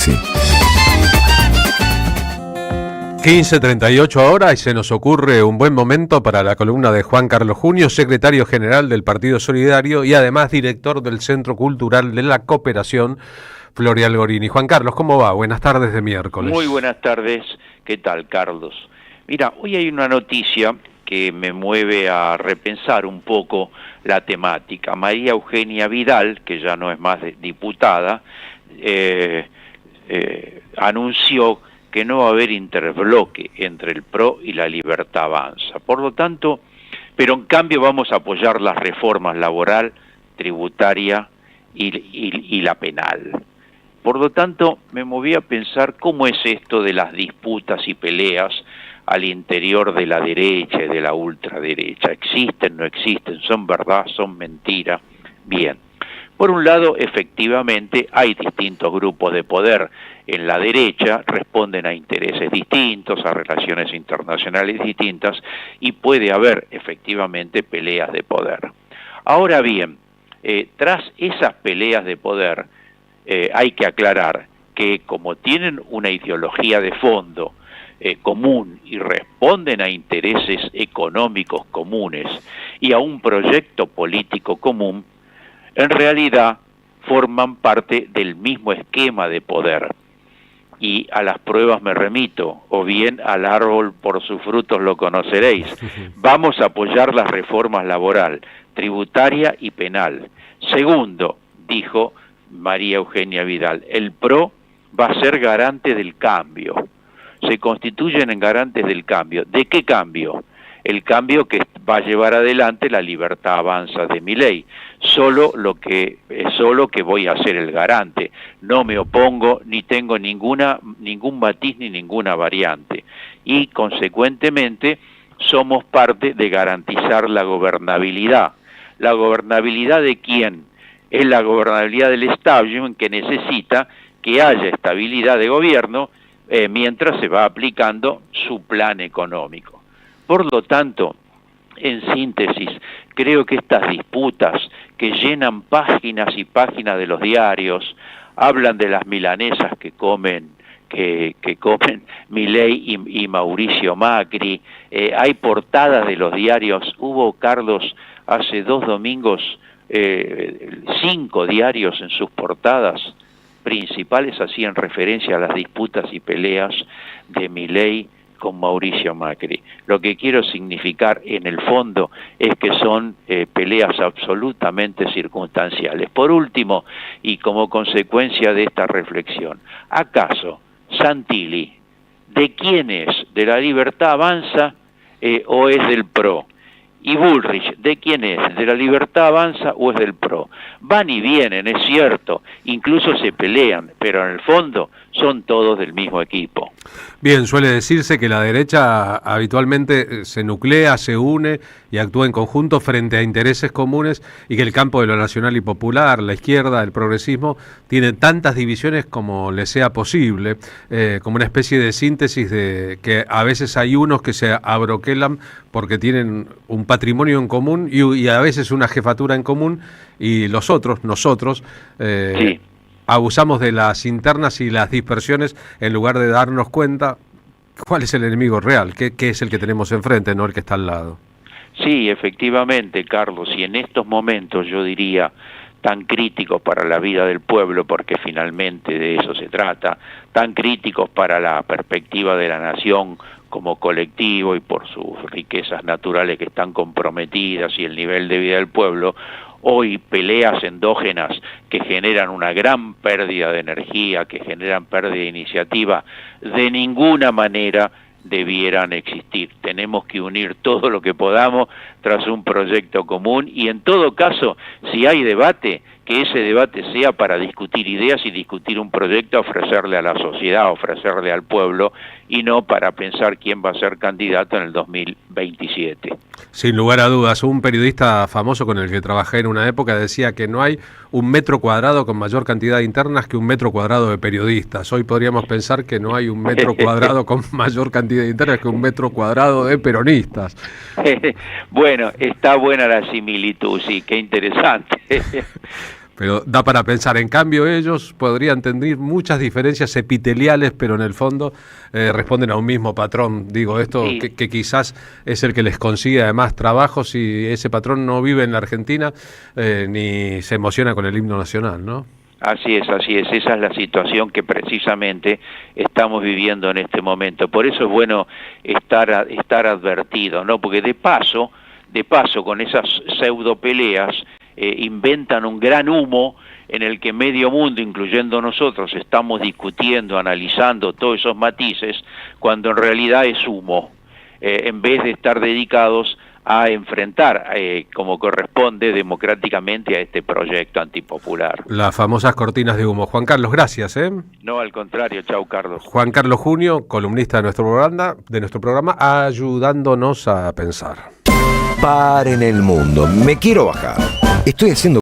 Sí. 15:38 ahora y se nos ocurre un buen momento para la columna de Juan Carlos Junio, secretario general del Partido Solidario y además director del Centro Cultural de la Cooperación, Florial Gorini. Juan Carlos, ¿cómo va? Buenas tardes de miércoles. Muy buenas tardes. ¿Qué tal, Carlos? Mira, hoy hay una noticia que me mueve a repensar un poco la temática. María Eugenia Vidal, que ya no es más diputada, anunció que no va a haber interbloque entre el PRO y la Libertad Avanza. Por lo tanto, pero en cambio vamos a apoyar las reformas laboral, tributaria y la penal. Por lo tanto, me moví a pensar cómo es esto de las disputas y peleas al interior de la derecha y de la ultraderecha. ¿Existen, no existen? ¿Son verdad, son mentira? Bien. Por un lado, efectivamente, hay distintos grupos de poder en la derecha, responden a intereses distintos, a relaciones internacionales distintas, y puede haber, efectivamente, peleas de poder. Ahora bien, tras esas peleas de poder, hay que aclarar que como tienen una ideología de fondo común y responden a intereses económicos comunes y a un proyecto político común, en realidad forman parte del mismo esquema de poder. Y a las pruebas me remito, o bien al árbol por sus frutos lo conoceréis. Vamos a apoyar las reformas laboral, tributaria y penal. Segundo, dijo María Eugenia Vidal, el PRO va a ser garante del cambio. Se constituyen en garantes del cambio. ¿De qué cambio? El cambio que va a llevar adelante la Libertad Avanza de Milei. Solo que voy a ser el garante. No me opongo ni tengo ningún matiz ni ninguna variante. Y consecuentemente somos parte de garantizar la gobernabilidad. ¿La gobernabilidad de quién? Es la gobernabilidad del establishment que necesita que haya estabilidad de gobierno mientras se va aplicando su plan económico. Por lo tanto, en síntesis, creo que estas disputas que llenan páginas y páginas de los diarios, hablan de las milanesas que comen Milei y Mauricio Macri, hay portadas de los diarios, hubo, Carlos, hace 2 domingos, 5 diarios en sus portadas principales hacían referencia a las disputas y peleas de Milei con Mauricio Macri. Lo que quiero significar en el fondo es que son peleas absolutamente circunstanciales. Por último, y como consecuencia de esta reflexión, ¿acaso Santilli de quién es? ¿De la Libertad Avanza o es del PRO? ¿Y Bullrich de quién es? ¿De la Libertad Avanza o es del PRO? Van y vienen, es cierto, incluso se pelean, pero en el fondo son todos del mismo equipo. Bien, suele decirse que la derecha habitualmente se nuclea, se une y actúa en conjunto frente a intereses comunes y que el campo de lo nacional y popular, la izquierda, el progresismo, tiene tantas divisiones como le sea posible, como una especie de síntesis de que a veces hay unos que se abroquelan porque tienen un patrimonio en común y a veces una jefatura en común y los otros, nosotros, Sí. abusamos de las internas y las dispersiones en lugar de darnos cuenta cuál es el enemigo real, qué es el que tenemos enfrente, no el que está al lado. Sí, efectivamente, Carlos, y en estos momentos yo diría tan críticos para la vida del pueblo, porque finalmente de eso se trata, tan críticos para la perspectiva de la nación como colectivo y por sus riquezas naturales que están comprometidas y el nivel de vida del pueblo, hoy peleas endógenas que generan una gran pérdida de energía, que generan pérdida de iniciativa, de ninguna manera debieran existir. Tenemos que unir todo lo que podamos tras un proyecto común y en todo caso, si hay debate, que ese debate sea para discutir ideas y discutir un proyecto, ofrecerle a la sociedad, ofrecerle al pueblo y no para pensar quién va a ser candidato en el 2027. Sin lugar a dudas, un periodista famoso con el que trabajé en una época decía que no hay un metro cuadrado con mayor cantidad de internas que un metro cuadrado de periodistas. Hoy podríamos pensar que no hay un metro cuadrado con mayor cantidad de internas que un metro cuadrado de peronistas. Bueno, está buena la similitud, sí, qué interesante. Pero da para pensar. En cambio, ellos podrían tener muchas diferencias epiteliales, pero en el fondo responden a un mismo patrón. Digo, esto Sí. que quizás es el que les consigue además trabajo si ese patrón no vive en la Argentina ni se emociona con el himno nacional, ¿no? Así es, así es. Esa es la situación que precisamente estamos viviendo en este momento. Por eso es bueno estar advertido, ¿no? Porque de paso, con esas pseudo peleas, inventan un gran humo en el que medio mundo, incluyendo nosotros, estamos discutiendo, analizando todos esos matices, cuando en realidad es humo, en vez de estar dedicados a enfrentar, como corresponde democráticamente, a este proyecto antipopular. Las famosas cortinas de humo. Juan Carlos, gracias, ¿eh? No, al contrario. Chau, Carlos. Juan Carlos Junio, columnista de nuestro programa, ayudándonos a pensar. Paren el mundo, me quiero bajar. Estoy haciendo